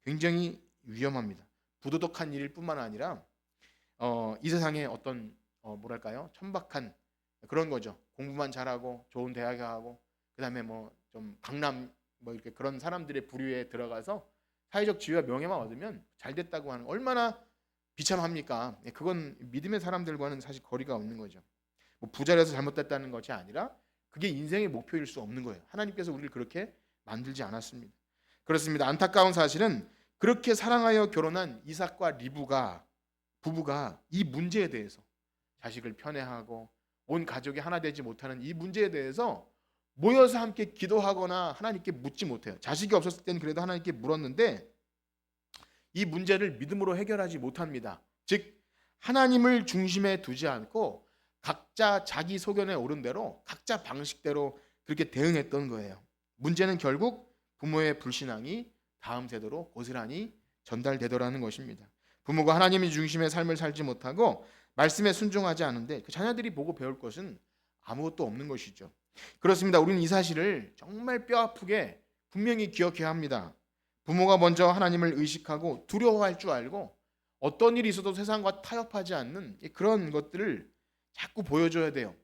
굉장히 위험합니다. 부도덕한 일일 뿐만 아니라 이 세상에 어떤 뭐랄까요, 천박한 그런 거죠. 공부만 잘하고 좋은 대학에 가고 그다음에 좀 강남 이렇게 그런 사람들의 부류에 들어가서 사회적 지위와 명예만 얻으면 잘 됐다고 하는, 얼마나 비참합니까? 그건 믿음의 사람들과는 사실 거리가 없는 거죠. 부자라서 잘못됐다는 것이 아니라 그게 인생의 목표일 수 없는 거예요. 하나님께서 우리를 그렇게 만들지 않았습니다. 그렇습니다. 안타까운 사실은 그렇게 사랑하여 결혼한 이삭과 리브가 부부가 이 문제에 대해서, 자식을 편애하고 온 가족이 하나 되지 못하는 이 문제에 대해서 모여서 함께 기도하거나 하나님께 묻지 못해요. 자식이 없었을 때는 그래도 하나님께 물었는데 이 문제를 믿음으로 해결하지 못합니다. 즉 하나님을 중심에 두지 않고 각자 자기 소견에 오른 대로 각자 방식대로 그렇게 대응했던 거예요. 문제는 결국 부모의 불신앙이 다음 세대로 고스란히 전달되더라는 것입니다. 부모가 하나님의 중심의 삶을 살지 못하고 말씀에 순종하지 않은데 그 자녀들이 보고 배울 것은 아무것도 없는 것이죠. 그렇습니다. 우리는 이 사실을 정말 뼈아프게 분명히 기억해야 합니다. 부모가 먼저 하나님을 의식하고 두려워할 줄 알고 어떤 일이 있어도 세상과 타협하지 않는 그런 것들을 자꾸 보여줘야 돼요.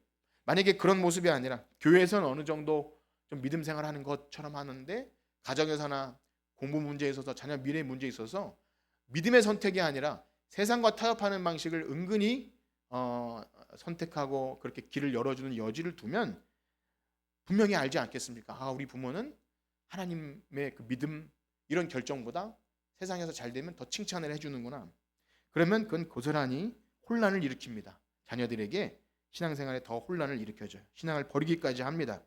만약에 그런 모습이 아니라 교회에서는 어느 정도 좀 믿음 생활하는 것처럼 하는데 가정에서나 공부 문제에 있어서 자녀 미래 문제에 있어서 믿음의 선택이 아니라 세상과 타협하는 방식을 은근히 선택하고 그렇게 길을 열어주는 여지를 두면 분명히 알지 않겠습니까? 우리 부모는 하나님의 그 믿음 이런 결정보다 세상에서 잘 되면 더 칭찬을 해주는구나. 그러면 그건 고스란히 혼란을 일으킵니다. 자녀들에게 신앙생활에 더 혼란을 일으켜줘요. 신앙을 버리기까지 합니다.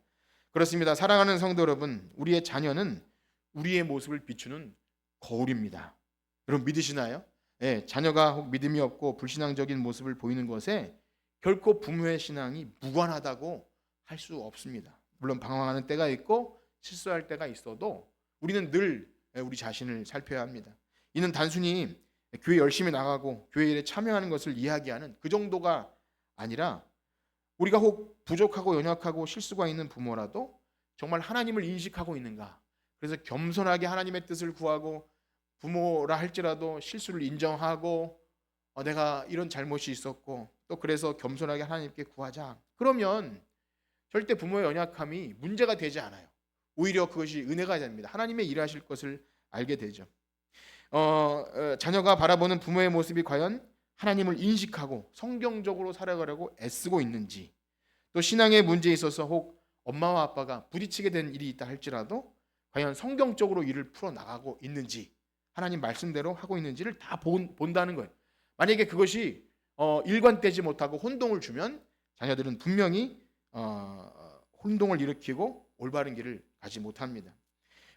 그렇습니다. 사랑하는 성도 여러분, 우리의 자녀는 우리의 모습을 비추는 거울입니다. 여러분 믿으시나요? 자녀가 혹 믿음이 없고 불신앙적인 모습을 보이는 것에 결코 부모의 신앙이 무관하다고 할 수 없습니다. 물론 방황하는 때가 있고 실수할 때가 있어도 우리는 늘 우리 자신을 살펴야 합니다. 이는 단순히 교회 열심히 나가고 교회 일에 참여하는 것을 이야기하는 그 정도가 아니라 우리가 혹 부족하고 연약하고 실수가 있는 부모라도 정말 하나님을 인식하고 있는가, 그래서 겸손하게 하나님의 뜻을 구하고 부모라 할지라도 실수를 인정하고 내가 이런 잘못이 있었고 또 그래서 겸손하게 하나님께 구하자. 그러면 절대 부모의 연약함이 문제가 되지 않아요. 오히려 그것이 은혜가 됩니다. 하나님의 일하실 것을 알게 되죠. 자녀가 바라보는 부모의 모습이 과연 하나님을 인식하고 성경적으로 살아가려고 애쓰고 있는지, 또 신앙의 문제에 있어서 혹 엄마와 아빠가 부딪히게 된 일이 있다 할지라도 과연 성경적으로 일을 풀어나가고 있는지, 하나님 말씀대로 하고 있는지를 다 본다는 거예요. 만약에 그것이 일관되지 못하고 혼동을 주면 자녀들은 분명히 혼동을 일으키고 올바른 길을 가지 못합니다.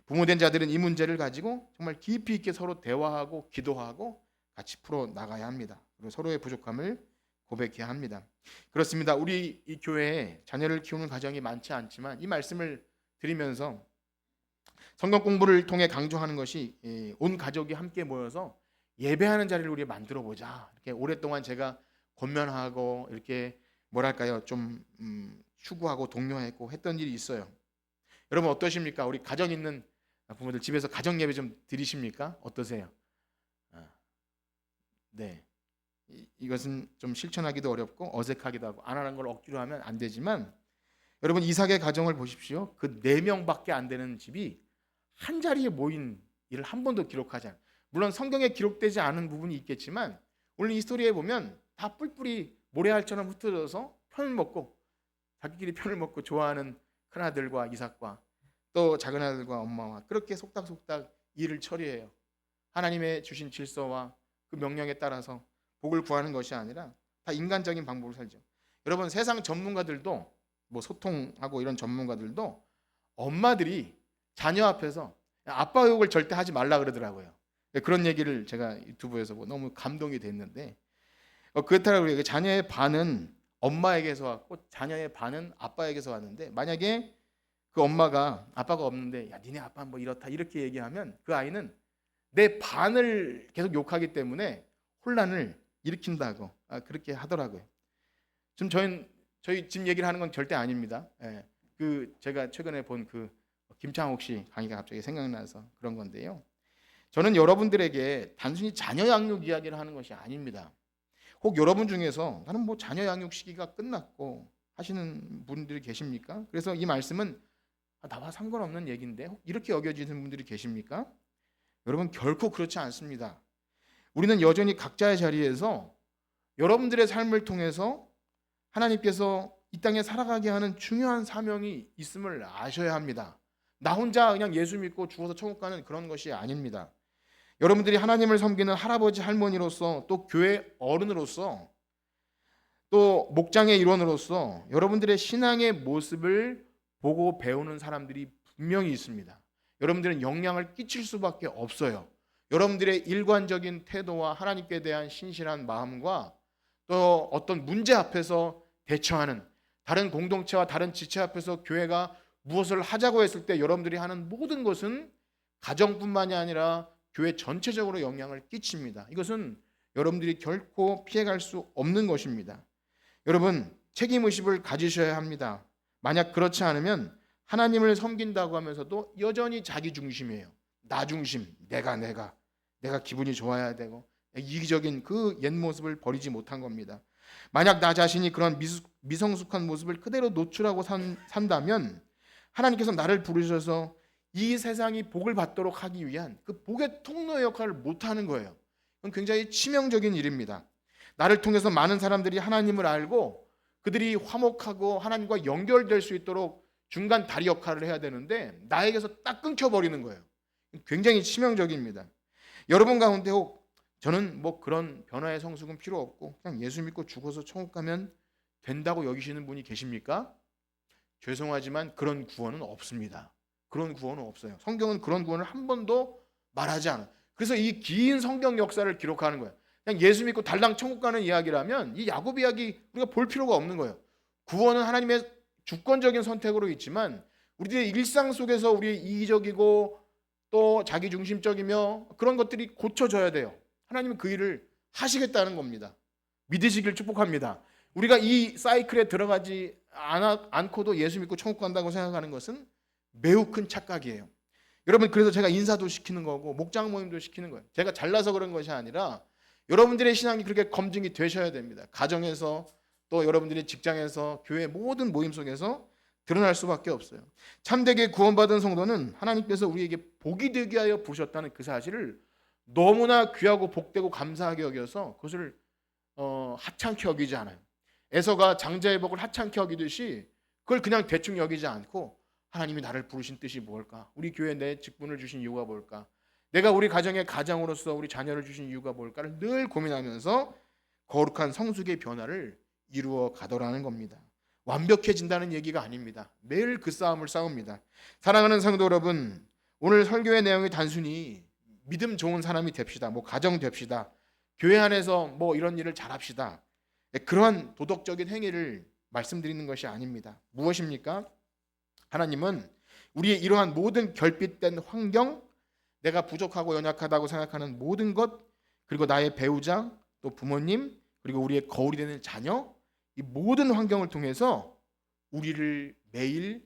부모된 자들은 이 문제를 가지고 정말 깊이 있게 서로 대화하고 기도하고 같이 풀어 나가야 합니다. 그리고 서로의 부족함을 고백해야 합니다. 그렇습니다. 우리 이 교회에 자녀를 키우는 가정이 많지 않지만 이 말씀을 드리면서 성경 공부를 통해 강조하는 것이 온 가족이 함께 모여서 예배하는 자리를 우리 만들어 보자. 이렇게 오랫동안 제가 권면하고 이렇게 뭐랄까요, 좀 추구하고 독려했고 했던 일이 있어요. 여러분 어떠십니까? 우리 가정 있는 부모들 집에서 가정 예배 좀 드리십니까? 어떠세요? 네. 이것은 좀 실천하기도 어렵고 어색하기도 하고 안 하는 걸 억지로 하면 안 되지만 여러분 이삭의 가정을 보십시오. 그 4명밖에 안 되는 집이 한 자리에 모인 일을 한 번도 기록하지 않아요. 물론 성경에 기록되지 않은 부분이 있겠지만 오늘 이 스토리에 보면 다 뿔뿔이 모래알처럼 흩어져서 자기끼리 편을 먹고 좋아하는 큰아들과 이삭과 또 작은아들과 엄마와 그렇게 속닥속닥 일을 처리해요. 하나님의 주신 질서와 그 명령에 따라서 복을 구하는 것이 아니라 다 인간적인 방법으로 살죠. 여러분 세상 전문가들도 뭐 소통하고 이런 전문가들도 엄마들이 자녀 앞에서 아빠 욕을 절대 하지 말라 그러더라고요. 그런 얘기를 제가 유튜브에서 너무 감동이 됐는데 그렇더라고요. 자녀의 반은 엄마에게서 왔고 자녀의 반은 아빠에게서 왔는데 만약에 그 엄마가 아빠가 없는데 야 니네 아빠 뭐 이렇다 이렇게 얘기하면 그 아이는 내 반을 계속 욕하기 때문에 혼란을 일으킨다고 그렇게 하더라고요. 지금 저희 집 얘기를 하는 건 절대 아닙니다. 제가 최근에 본 그 김창옥 씨 강의가 갑자기 생각나서 그런 건데요. 저는 여러분들에게 단순히 자녀 양육 이야기를 하는 것이 아닙니다. 혹 여러분 중에서 나는 뭐 자녀 양육 시기가 끝났고 하시는 분들이 계십니까? 그래서 이 말씀은 나와 상관없는 얘기인데 혹 이렇게 여겨지는 분들이 계십니까? 여러분 결코 그렇지 않습니다. 우리는 여전히 각자의 자리에서 여러분들의 삶을 통해서 하나님께서 이 땅에 살아가게 하는 중요한 사명이 있음을 아셔야 합니다. 나 혼자 그냥 예수 믿고 죽어서 천국 가는 그런 것이 아닙니다. 여러분들이 하나님을 섬기는 할아버지 할머니로서 또 교회 어른으로서 또 목장의 일원으로서 여러분들의 신앙의 모습을 보고 배우는 사람들이 분명히 있습니다. 여러분들은 영향을 끼칠 수밖에 없어요. 여러분들의 일관적인 태도와 하나님께 대한 신실한 마음과 또 어떤 문제 앞에서 대처하는 다른 공동체와 다른 지체 앞에서 교회가 무엇을 하자고 했을 때 여러분들이 하는 모든 것은 가정뿐만이 아니라 교회 전체적으로 영향을 끼칩니다. 이것은 여러분들이 결코 피해갈 수 없는 것입니다. 여러분 책임의식을 가지셔야 합니다. 만약 그렇지 않으면 하나님을 섬긴다고 하면서도 여전히 자기 중심이에요. 나 중심, 내가 기분이 좋아야 되고 이기적인 그 옛 모습을 버리지 못한 겁니다. 만약 나 자신이 그런 미성숙한 모습을 그대로 노출하고 산다면 하나님께서 나를 부르셔서 이 세상이 복을 받도록 하기 위한 그 복의 통로의 역할을 못하는 거예요. 그건 굉장히 치명적인 일입니다. 나를 통해서 많은 사람들이 하나님을 알고 그들이 화목하고 하나님과 연결될 수 있도록 중간 다리 역할을 해야 되는데 나에게서 딱 끊겨버리는 거예요. 굉장히 치명적입니다. 여러분 가운데 혹 저는 뭐 그런 변화의 성숙은 필요 없고 그냥 예수 믿고 죽어서 천국 가면 된다고 여기시는 분이 계십니까? 죄송하지만 그런 구원은 없습니다. 그런 구원은 없어요. 성경은 그런 구원을 한 번도 말하지 않아요. 그래서 이 긴 성경 역사를 기록하는 거예요. 그냥 예수 믿고 달랑 천국 가는 이야기라면 이 야곱 이야기 우리가 볼 필요가 없는 거예요. 구원은 하나님의 주권적인 선택으로 있지만 우리들의 일상 속에서 우리의 이기적이고 또 자기중심적이며 그런 것들이 고쳐져야 돼요. 하나님은 그 일을 하시겠다는 겁니다. 믿으시길 축복합니다. 우리가 이 사이클에 들어가지 않고도 예수 믿고 천국 간다고 생각하는 것은 매우 큰 착각이에요. 여러분 그래서 제가 인사도 시키는 거고 목장 모임도 시키는 거예요. 제가 잘나서 그런 것이 아니라 여러분들의 신앙이 그렇게 검증이 되셔야 됩니다. 가정에서 또 여러분들의 직장에서 교회 모든 모임 속에서 드러날 수밖에 없어요. 참되게 구원받은 성도는 하나님께서 우리에게 복이 되게 하여 부르셨다는 그 사실을 너무나 귀하고 복되고 감사하게 여겨서 그것을 하찮게 여기지 않아요. 에서가 장자의 복을 하찮게 여기듯이 그걸 그냥 대충 여기지 않고 하나님이 나를 부르신 뜻이 뭘까? 우리 교회에 내 직분을 주신 이유가 뭘까? 내가 우리 가정의 가장으로서 우리 자녀를 주신 이유가 뭘까를 늘 고민하면서 거룩한 성숙의 변화를 이루어 가더라는 겁니다. 완벽해진다는 얘기가 아닙니다. 매일 그 싸움을 싸웁니다. 사랑하는 성도 여러분, 오늘 설교의 내용이 단순히 믿음 좋은 사람이 됩시다, 가정 됩시다, 교회 안에서 이런 일을 잘합시다, 그러한 도덕적인 행위를 말씀드리는 것이 아닙니다. 무엇입니까? 하나님은 우리의 이러한 모든 결핍된 환경, 내가 부족하고 연약하다고 생각하는 모든 것, 그리고 나의 배우자, 또 부모님, 그리고 우리의 거울이 되는 자녀, 이 모든 환경을 통해서 우리를 매일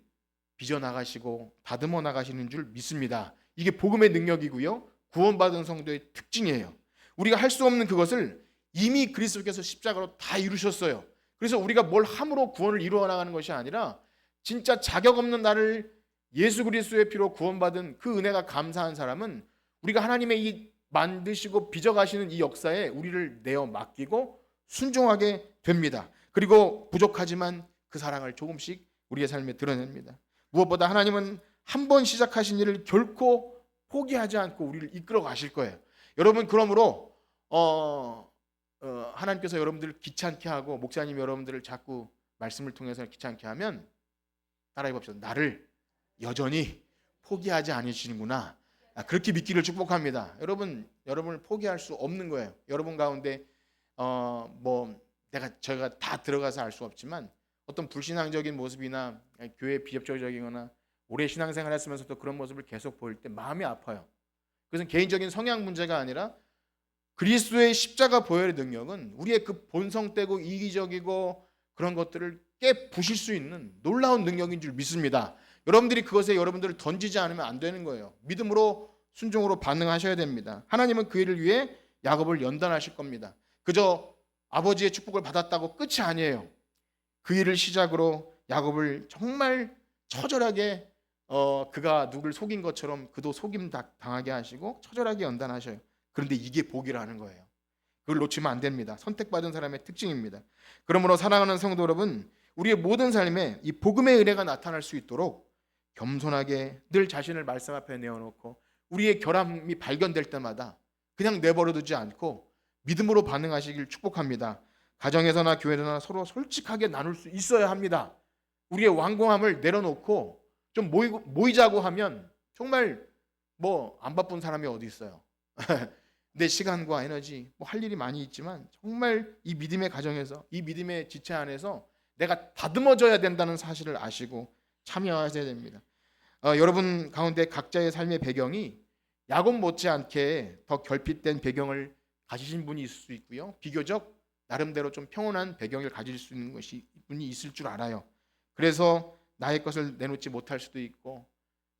빚어나가시고 다듬어 나가시는 줄 믿습니다. 이게 복음의 능력이고요, 구원받은 성도의 특징이에요. 우리가 할 수 없는 그것을 이미 그리스도께서 십자가로 다 이루셨어요. 그래서 우리가 뭘 함으로 구원을 이루어 나가는 것이 아니라 진짜 자격 없는 나를 예수 그리스도의 피로 구원받은 그 은혜가 감사한 사람은 우리가 하나님의 이 만드시고 빚어가시는 이 역사에 우리를 내어 맡기고 순종하게 됩니다. 그리고 부족하지만 그 사랑을 조금씩 우리의 삶에 드러냅니다. 무엇보다 하나님은 한 번 시작하신 일을 결코 포기하지 않고 우리를 이끌어 가실 거예요. 여러분, 그러므로 하나님께서 여러분들을 귀찮게 하고 목사님이 여러분들을 자꾸 말씀을 통해서 귀찮게 하면 따라해 봅시다. 나를 여전히 포기하지 않으시는구나. 그렇게 믿기를 축복합니다. 여러분을 포기할 수 없는 거예요. 여러분 가운데 제가 다 들어가서 알 수 없지만 어떤 불신앙적인 모습이나 교회 비협조적이거나 오래 신앙생활 했으면서도 그런 모습을 계속 보일 때 마음이 아파요. 그것은 개인적인 성향 문제가 아니라 그리스도의 십자가 보혈의 능력은 우리의 그 본성되고 이기적이고 그런 것들을 깨부실 수 있는 놀라운 능력인 줄 믿습니다. 여러분들이 그것에 여러분들을 던지지 않으면 안 되는 거예요. 믿음으로 순종으로 반응하셔야 됩니다. 하나님은 그 일을 위해 야곱을 연단하실 겁니다. 그저 아버지의 축복을 받았다고 끝이 아니에요. 그 일을 시작으로 야곱을 정말 처절하게 그가 누굴 속인 것처럼 그도 속임 당하게 하시고 처절하게 연단하셔요. 그런데 이게 복이라는 거예요. 그걸 놓치면 안 됩니다. 선택받은 사람의 특징입니다. 그러므로 사랑하는 성도 여러분, 우리의 모든 삶에 이 복음의 은혜가 나타날 수 있도록 겸손하게 늘 자신을 말씀 앞에 내어놓고 우리의 결함이 발견될 때마다 그냥 내버려두지 않고 믿음으로 반응하시길 축복합니다. 가정에서나 교회나 서로 솔직하게 나눌 수 있어야 합니다. 우리의 완고함을 내려놓고 좀 모이자고 하면 정말 안 바쁜 사람이 어디 있어요. 내 시간과 에너지 할 일이 많이 있지만 정말 이 믿음의 가정에서 이 믿음의 지체 안에서 내가 다듬어져야 된다는 사실을 아시고 참여하셔야 됩니다. 여러분 가운데 각자의 삶의 배경이 야곱 못지않게 더 결핍된 배경을 가지신 분이 있을 수 있고요, 비교적 나름대로 좀 평온한 배경을 가질 수 있는 분이 있을 줄 알아요. 그래서 나의 것을 내놓지 못할 수도 있고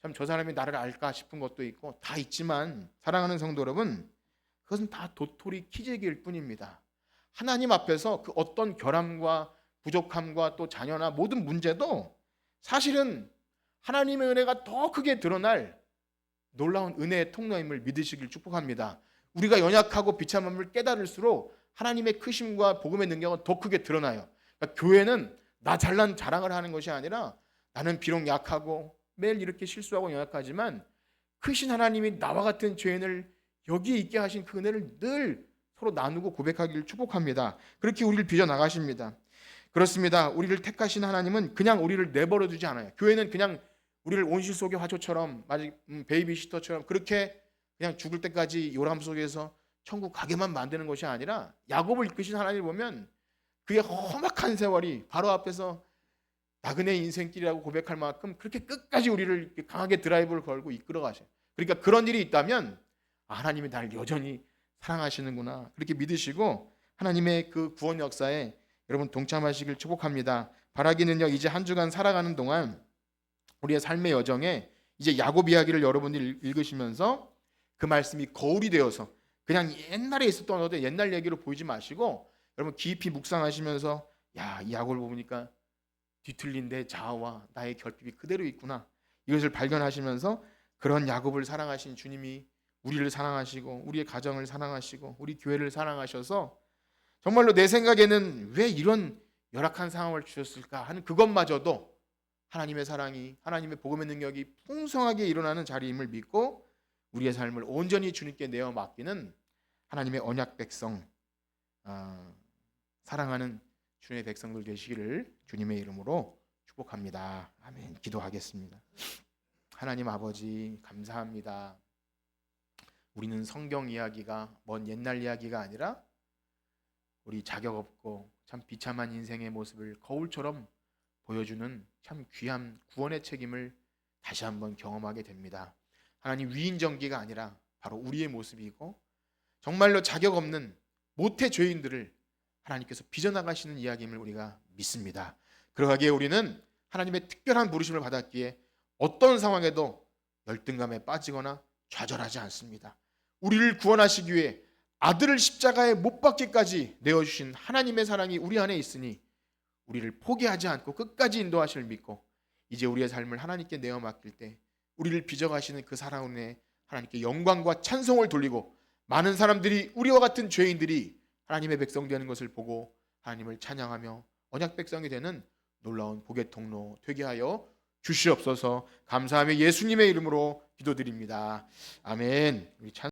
참 저 사람이 나를 알까 싶은 것도 있고 다 있지만 사랑하는 성도 여러분, 그것은 다 도토리 키재기일 뿐입니다. 하나님 앞에서 그 어떤 결함과 부족함과 또 자녀나 모든 문제도 사실은 하나님의 은혜가 더 크게 드러날 놀라운 은혜의 통로임을 믿으시길 축복합니다. 우리가 연약하고 비참함을 깨달을수록 하나님의 크심과 복음의 능력은 더 크게 드러나요. 그러니까 교회는 나 잘난 자랑을 하는 것이 아니라 나는 비록 약하고 매일 이렇게 실수하고 연약하지만 크신 하나님이 나와 같은 죄인을 여기에 있게 하신 그 은혜를 늘 서로 나누고 고백하기를 축복합니다. 그렇게 우리를 빚어나가십니다. 그렇습니다. 우리를 택하신 하나님은 그냥 우리를 내버려 두지 않아요. 교회는 그냥 우리를 온실 속의 화초처럼 마치 베이비시터처럼 그렇게 그냥 죽을 때까지 요람 속에서 천국 가게만 만드는 것이 아니라 야곱을 이끄신 하나님을 보면 그의 험악한 세월이 바로 앞에서 나그네 인생길이라고 고백할 만큼 그렇게 끝까지 우리를 강하게 드라이브를 걸고 이끌어 가셔요. 그러니까 그런 일이 있다면 하나님이 나를 여전히 사랑하시는구나 그렇게 믿으시고 하나님의 그 구원 역사에 여러분 동참하시길 축복합니다. 바라기는요, 이제 한 주간 살아가는 동안 우리의 삶의 여정에 이제 야곱 이야기를 여러분들이 읽으시면서 그 말씀이 거울이 되어서 그냥 옛날에 있었던 어떤 옛날 얘기로 보이지 마시고 여러분 깊이 묵상하시면서 이 야곱을 보니까 뒤틀린 내 자아와 나의 결핍이 그대로 있구나, 이것을 발견하시면서 그런 야곱을 사랑하신 주님이 우리를 사랑하시고 우리의 가정을 사랑하시고 우리 교회를 사랑하셔서 정말로 내 생각에는 왜 이런 열악한 상황을 주셨을까 하는 그것마저도 하나님의 사랑이, 하나님의 복음의 능력이 풍성하게 일어나는 자리임을 믿고 우리의 삶을 온전히 주님께 내어 맡기는 하나님의 언약 백성, 사랑하는 주님의 백성들 되시기를 주님의 이름으로 축복합니다. 아멘. 기도하겠습니다. 하나님 아버지 감사합니다. 우리는 성경 이야기가 먼 옛날 이야기가 아니라 우리 자격 없고 참 비참한 인생의 모습을 거울처럼 보여주는 참 귀한 구원의 책임을 다시 한번 경험하게 됩니다. 하나님, 위인전기가 아니라 바로 우리의 모습이고 정말로 자격 없는 모태 죄인들을 하나님께서 빚어나가시는 이야기임을 우리가 믿습니다. 그러하기에 우리는 하나님의 특별한 부르심을 받았기에 어떤 상황에도 열등감에 빠지거나 좌절하지 않습니다. 우리를 구원하시기 위해 아들을 십자가에 못 박기까지 내어주신 하나님의 사랑이 우리 안에 있으니 우리를 포기하지 않고 끝까지 인도하시를 믿고 이제 우리의 삶을 하나님께 내어 맡길 때 우리를 빚어가시는 그 사랑 은혜에 하나님께 영광과 찬송을 돌리고 많은 사람들이 우리와 같은 죄인들이 하나님의 백성 되는 것을 보고 하나님을 찬양하며 언약 백성이 되는 놀라운 복의 통로 되게 하여 주시옵소서. 감사하며 예수님의 이름으로 기도드립니다. 아멘. 우리 찬